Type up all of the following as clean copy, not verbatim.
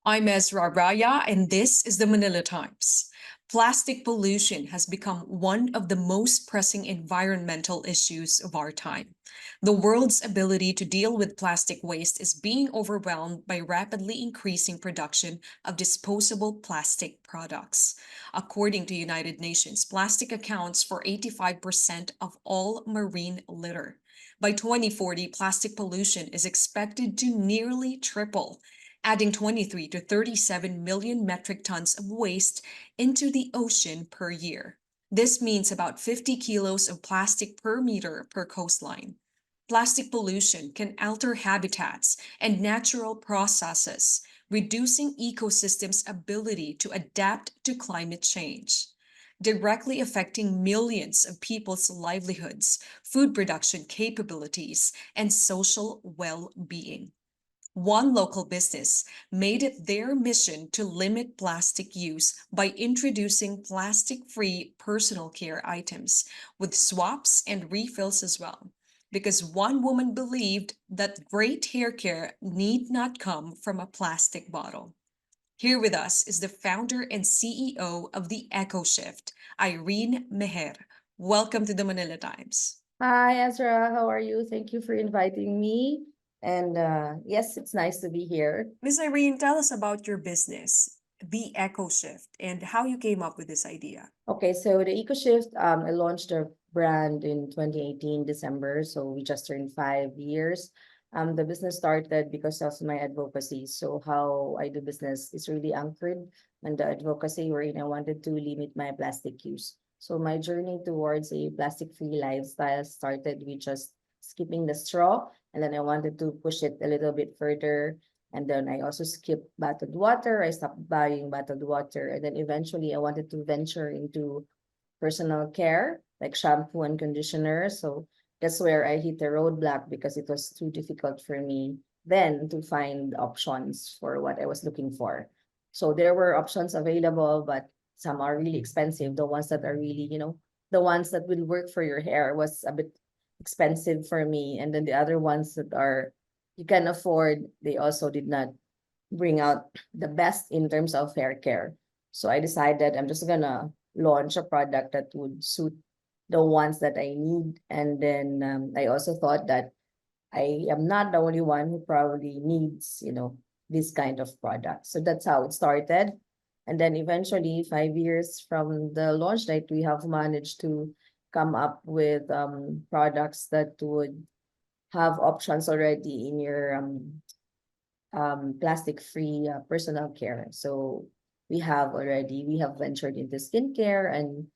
I'm Ezrah Raya, and this is the Manila Times. Plastic pollution has become one of the most pressing environmental issues of our time. The world's ability to deal with plastic waste is being overwhelmed by rapidly increasing production of disposable plastic products. According to United Nations, plastic accounts for 85% of all marine litter. By 2040, plastic pollution is expected to nearly triple, adding 23 to 37 million metric tons of waste into the ocean per year. This means about 50 kilos of plastic per meter per coastline. Plastic pollution can alter habitats and natural processes, reducing ecosystems' ability to adapt to climate change, directly affecting millions of people's livelihoods, food production capabilities, and social well being. One local business made it their mission to limit plastic use by introducing plastic-free personal care items with swaps and refills as well. Because one woman believed that great hair care need not come from a plastic bottle. Here with us is the founder and CEO of the Eco Shift, Irene Mejer. Welcome to the Manila Times. Hi, Ezra. How are you? Thank you for inviting me. And yes, it's nice to be here. Ms. Irene, tell us about your business, the Eco Shift, and how you came up with this idea. Okay, so the EcoShift, I launched the brand in 2018, December. So we just turned 5 years. The business started because of my advocacy. So how I do business is really anchored on the advocacy wherein I wanted to limit my plastic use. So my journey towards a plastic-free lifestyle started with just skipping the straw, and then I wanted to push it a little bit further. And then I also skipped bottled water. I stopped buying bottled water. And then eventually I wanted to venture into personal care, like shampoo and conditioner. So that's where I hit the roadblock because it was too difficult for me then to find options for what I was looking for. So there were options available, but some are really expensive. The ones that are really, the ones that will work for your hair was a bit expensive for me. And then the other ones that are you can afford, they also did not bring out the best in terms of hair care. So I decided I'm just gonna launch a product that would suit the ones that I need. And then I also thought that I am not the only one who probably needs, this kind of product. So that's how it started. And then eventually, 5 years from the launch date, we have managed to come up with products that would have options already in your plastic-free personal care. So we have ventured into skincare and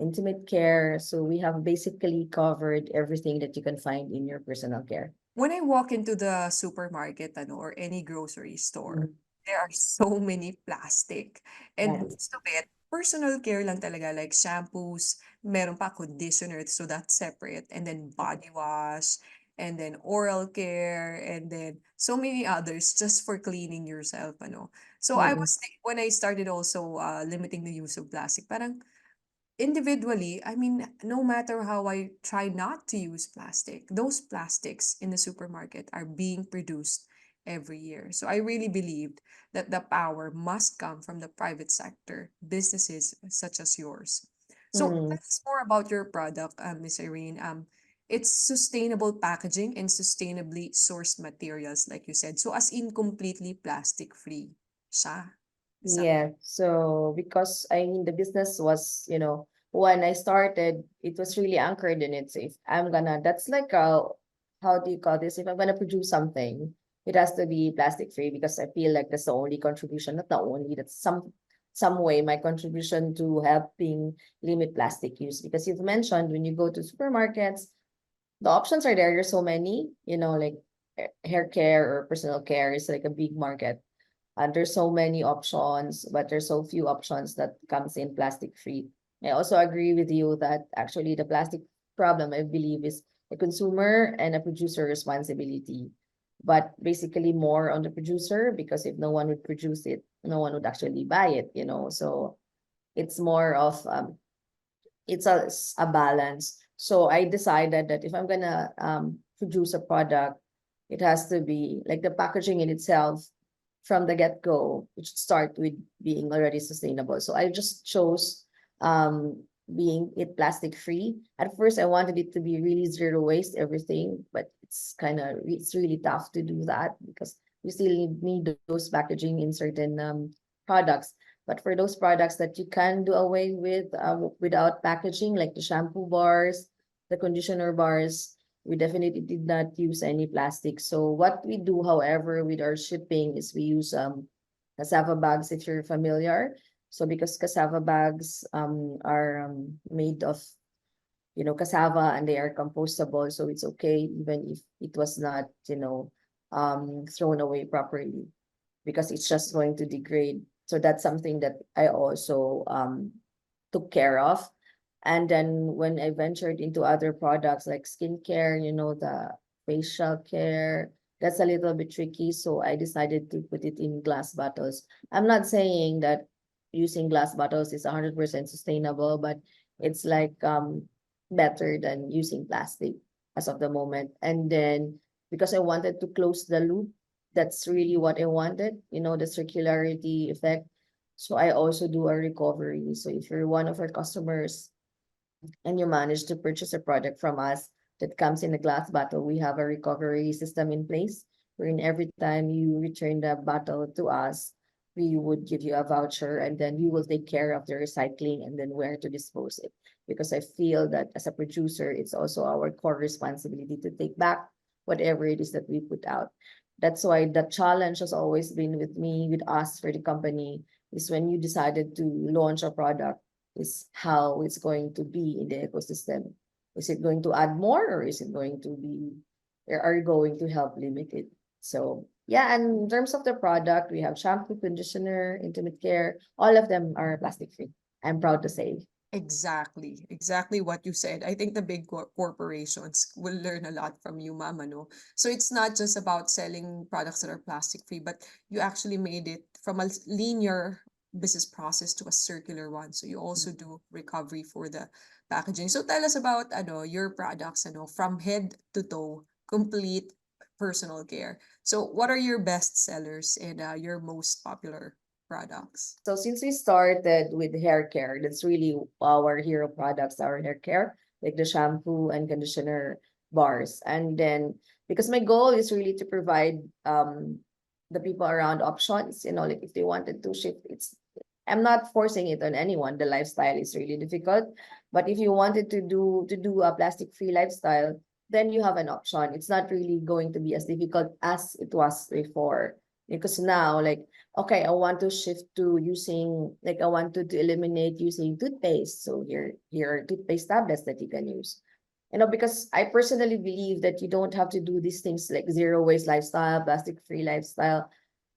intimate care. So we have basically covered everything that you can find in your personal care. When I walk into the supermarket or any grocery store, there are so many plastic. And Right. most of it, personal care lang talaga, like shampoos, meron pa conditioner, so that's separate. And then body wash, and then oral care, and then so many others just for cleaning yourself. So Mm-mm. when I started also limiting the use of plastic, parang individually, I mean, no matter how I try not to use plastic, those plastics in the supermarket are being produced every year. So I really believed that the power must come from the private sector, businesses such as yours. So Mm. tell us more about your product, Ms. Irene. It's sustainable packaging and sustainably sourced materials, like you said. So as in completely plastic free siya. Is that Yeah. So because I mean the business was, when I started, it was really anchored in it. So if I'm gonna, that's like how do you call this? If I'm gonna produce something, it has to be plastic free because I feel like that's the only contribution, not the only, that's some way my contribution to helping limit plastic use. Because you've mentioned when you go to supermarkets, the options are there. There's so many, like hair care or personal care is like a big market. There's so many options, but there's so few options that comes in plastic free. I also agree with you that actually the plastic problem, I believe, is a consumer and a producer responsibility, but basically more on the producer because if no one would produce it, no one would actually buy it. So it's more of it's a balance. So I decided that if I'm gonna produce a product, it has to be like the packaging in itself from the get-go, it should start with being already sustainable. So I just chose um being it plastic free. At first, I wanted it to be really zero waste, everything, but it's really tough to do that because you still need those packaging in certain products. But for those products that you can do away with without packaging, like the shampoo bars, the conditioner bars, we definitely did not use any plastic. So what we do, however, with our shipping is we use cassava bags, if you're familiar. So because cassava bags are made of cassava, and they are compostable, so it's okay even if it was not thrown away properly, because it's just going to degrade. So that's something that I also took care of. And then when I ventured into other products like skincare, the facial care, that's a little bit tricky. So I decided to put it in glass bottles. I'm not saying that using glass bottles is 100% sustainable, but it's like better than using plastic as of the moment. And then because I wanted to close the loop, that's really what I wanted, the circularity effect. So I also do a recovery. So if you're one of our customers and you manage to purchase a product from us that comes in a glass bottle, we have a recovery system in place wherein every time you return the bottle to us, we would give you a voucher, and then we will take care of the recycling and then where to dispose it. Because I feel that as a producer, it's also our core responsibility to take back whatever it is that we put out. That's why the challenge has always been with me, with us for the company, is when you decided to launch a product, is how it's going to be in the ecosystem. Is it going to add more, or is it going to be, or are you going to help limit it? So yeah, and in terms of the product, we have shampoo, conditioner, intimate care. All of them are plastic free. I'm proud to say. Exactly, exactly what you said. I think the big corporations will learn a lot from you, Mama, no? So it's not just about selling products that are plastic free, but you actually made it from a linear business process to a circular one. So you also do recovery for the packaging. So tell us about your products, from head to toe, complete personal care. So what are your best sellers and your most popular products? So since we started with hair care, that's really our hero products, our hair care, like the shampoo and conditioner bars. And then because my goal is really to provide the people around options, like if they wanted to shift, I'm not forcing it on anyone. The lifestyle is really difficult. But if you wanted to do a plastic-free lifestyle, then you have an option. It's not really going to be as difficult as it was before. Because now, like, okay, I want to shift to using, like, I want to eliminate using toothpaste. So here are toothpaste tablets that you can use. Because I personally believe that you don't have to do these things like zero waste lifestyle, plastic free lifestyle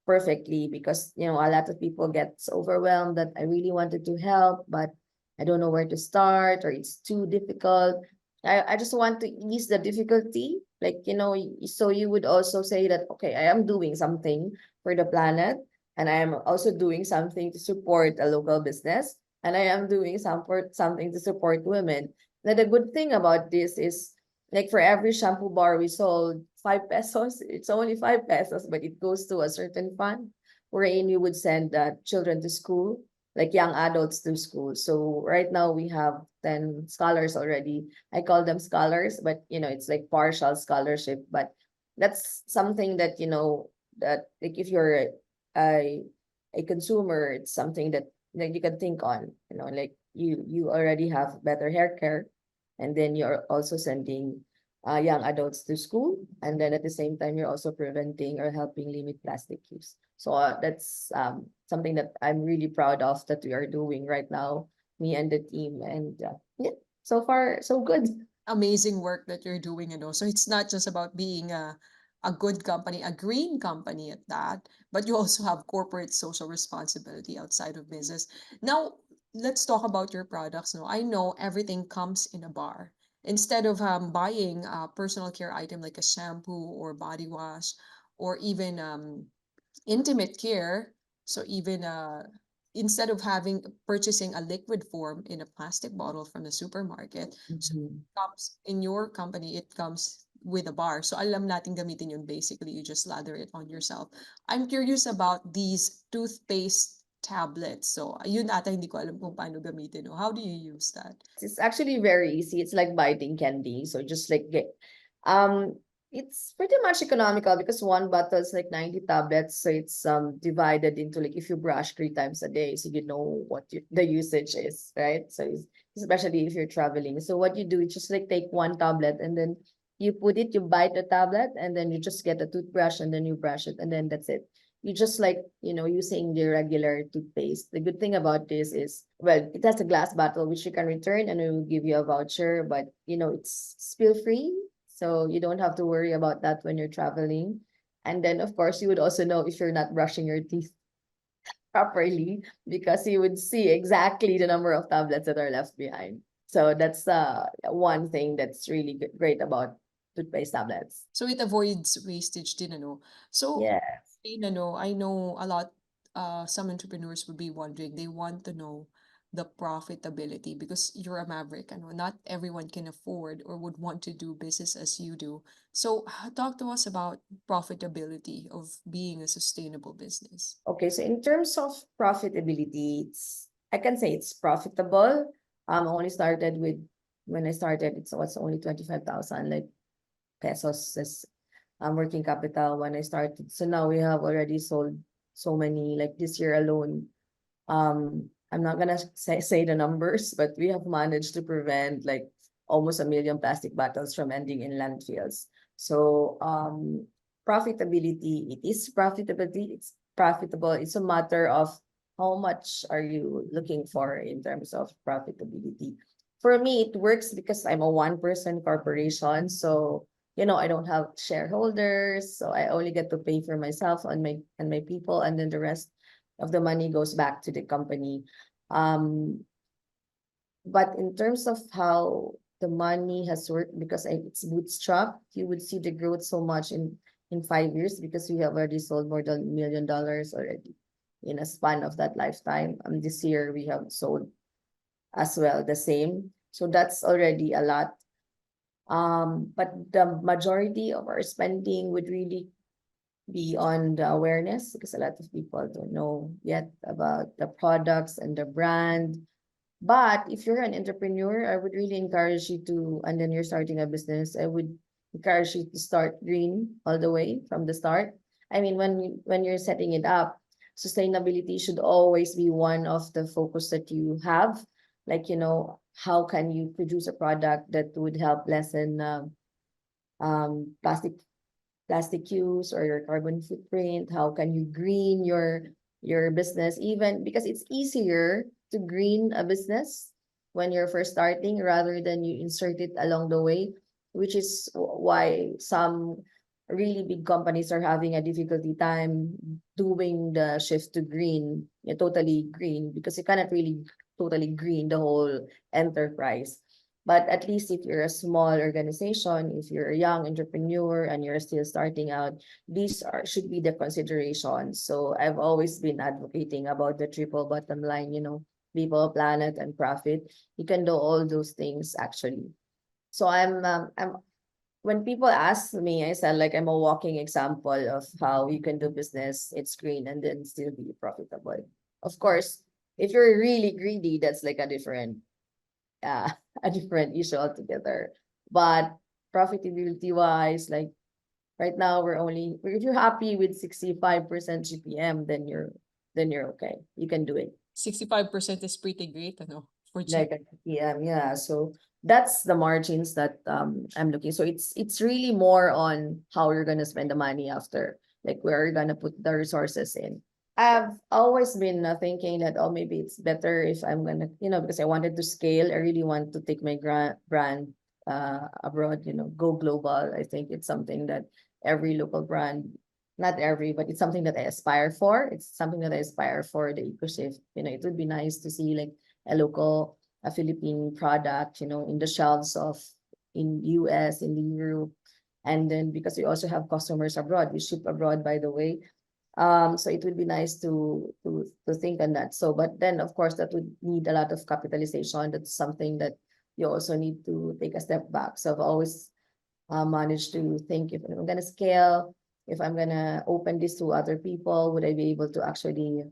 perfectly, because a lot of people gets overwhelmed that I really wanted to help, but I don't know where to start, or it's too difficult. I just want to ease the difficulty, like, so you would also say that, okay, I am doing something for the planet, and I am also doing something to support a local business, and I am doing something to support women. Now the good thing about this is, like, for every shampoo bar we sold, 5 pesos, it's only 5 pesos, but it goes to a certain fund wherein you would send children to school, like young adults to school. So right now we have 10 scholars already. I call them scholars, but it's like partial scholarship. But that's something that, that, like, if you're a, a consumer, it's something that you can think on, like you already have better hair care, and then you're also sending young adults to school, and then at the same time you're also preventing or helping limit plastic use. So that's something that I'm really proud of that we are doing right now, me and the team. And yeah, so far so good. Amazing work that you're doing, so it's not just about being a good company, a green company at that, but you also have corporate social responsibility outside of business. Now let's talk about your products. Now I know everything comes in a bar. Instead of buying a personal care item like a shampoo or body wash, or even intimate care, so even instead of having purchasing a liquid form in a plastic bottle from the supermarket, so Mhm. comes in your company, it comes with a bar. So alam natin gamitin yun basically. You just lather it on yourself. I'm curious about these toothpaste tablets. So yun ata hindi ko alam kung paano gamitin. No? How do you use that? It's actually very easy. It's like biting candy. So just like um, it's pretty much economical because one bottle is like 90 tablets. So it's divided into like if you brush 3 times a day, so you know what the usage is, right? So especially if you're traveling. So what you do is just like take one tablet and then you put it, you bite the tablet, and then you just get a toothbrush and then you brush it, and then that's it. You just like, using the regular toothpaste. The good thing about this is, well, it has a glass bottle which you can return and it will give you a voucher, but it's spill free. So you don't have to worry about that when you're traveling. And then of course you would also know if you're not brushing your teeth properly because you would see exactly the number of tablets that are left behind. So that's one thing that's really great about toothpaste tablets. So it avoids wastage din, ano? So, Yeah. I know a lot, some entrepreneurs would be wondering, they want to know the profitability because you're a maverick, ano? Not everyone can afford or would want to do business as you do. So, talk to us about profitability of being a sustainable business. Okay, so in terms of profitability, I can say it's profitable. I only started with when I started, it was only 25,000 like pesos as working capital when I started. So now we have already sold so many, like this year alone. I'm not gonna say the numbers, but we have managed to prevent like almost 1 million plastic bottles from ending in landfills. So profitability, it is profitability, it's profitable. It's a matter of how much are you looking for in terms of profitability. For me, it works because I'm a one-person corporation. So, I don't have shareholders. So I only get to pay for myself and my people, and then the rest of the money goes back to the company. Um, but in terms of how the money has worked, because it's bootstrap, you would see the growth so much in 5 years because we have already sold more than $1 million already in a span of that lifetime. This year we have sold as well the same. So that's already a lot. But the majority of our spending would really be on the awareness because a lot of people don't know yet about the products and the brand. But if you're an entrepreneur, I would really encourage you to, and then you're starting a business, I would encourage you to start green all the way from the start. I mean, when you're setting it up, sustainability should always be one of the focus that you have. Like, how can you produce a product that would help lessen plastic use or your carbon footprint? How can you green your business? Even because it's easier to green a business when you're first starting rather than you insert it along the way, which is why some really big companies are having a difficulty time doing the shift to green, totally green, because you cannot really totally green the whole enterprise. But at least if you're a small organization, if you're a young entrepreneur and you're still starting out, these should be the considerations. So I've always been advocating about the triple bottom line, people, planet, and profit. You can do all those things actually. So I'm when people ask me, I said like I'm a walking example of how you can do business, it's green and then still be profitable. Of course, if you're really greedy, that's like a different uh, a different issue altogether. But profitability wise, like right now if you're happy with 65% GPM, then you're okay. You can do it. 65% is pretty great, ano, for Like G. a GPM, yeah. So that's the margins that I'm looking. So it's really more on how you're gonna spend the money after, like where you're gonna put the resources in. I've always been thinking that, oh, maybe it's better if I'm gonna, because I wanted to scale. I really want to take my brand abroad, go global. I think it's something that every local brand, not every, but it's something that I aspire for. It's something that I aspire for the ecosystem. It would be nice to see like a Philippine product, in the shelves of in US, in the Europe. And then because we also have customers abroad, we ship abroad, by the way. So it would be nice to think on that. So, but then of course that would need a lot of capitalization. That's something that you also need to take a step back. So I've always manage to think if I'm gonna scale, if I'm gonna open this to other people, would I be able to actually,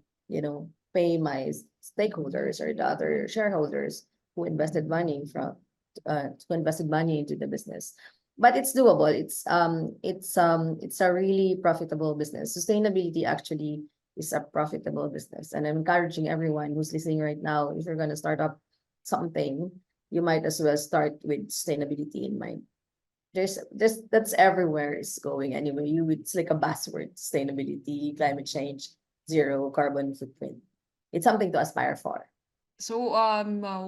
pay my stakeholders or the other shareholders who invested money into the business. But it's doable. It's a really profitable business. Sustainability actually is a profitable business. And I'm encouraging everyone who's listening right now, if you're gonna start up something, you might as well start with sustainability in mind. There's that's everywhere it's going anyway. It's like a buzzword: sustainability, climate change, zero carbon footprint. It's something to aspire for. So,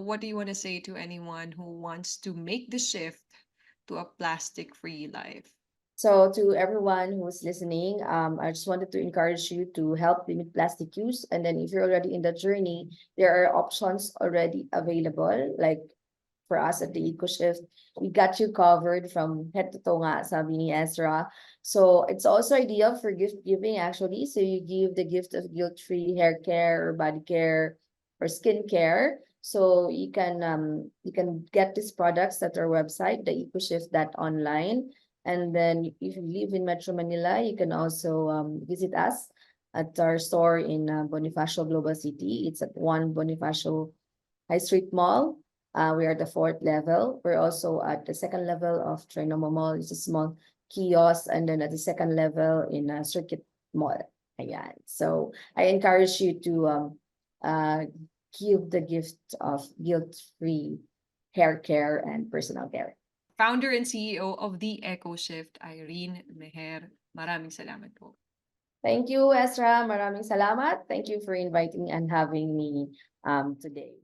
what do you want to say to anyone who wants to make the shift to a plastic-free life? So to everyone who's listening, I just wanted to encourage you to help limit plastic use. And then if you're already in the journey, there are options already available. Like for us at the EcoShift, we got you covered from head to toe nga, sabi ni Ezra. So it's also ideal for gift giving actually. So you give the gift of guilt-free hair care or body care or skin care. So you can get these products at our website, the ecoshift.online. And then if you live in Metro Manila, you can also visit us at our store in Bonifacio Global City. It's at 1 Bonifacio High Street Mall. We are the fourth level. We're also at the second level of Trinoma Mall. It's a small kiosk. And then at the second level in Circuit Mall. Ayan. So I encourage you to uh, give the gift of guilt-free hair care and personal care. Founder and CEO of the Eco Shift, Irene Mejer. Maraming salamat po. Thank you, Ezra. Maraming salamat. Thank you for inviting and having me today.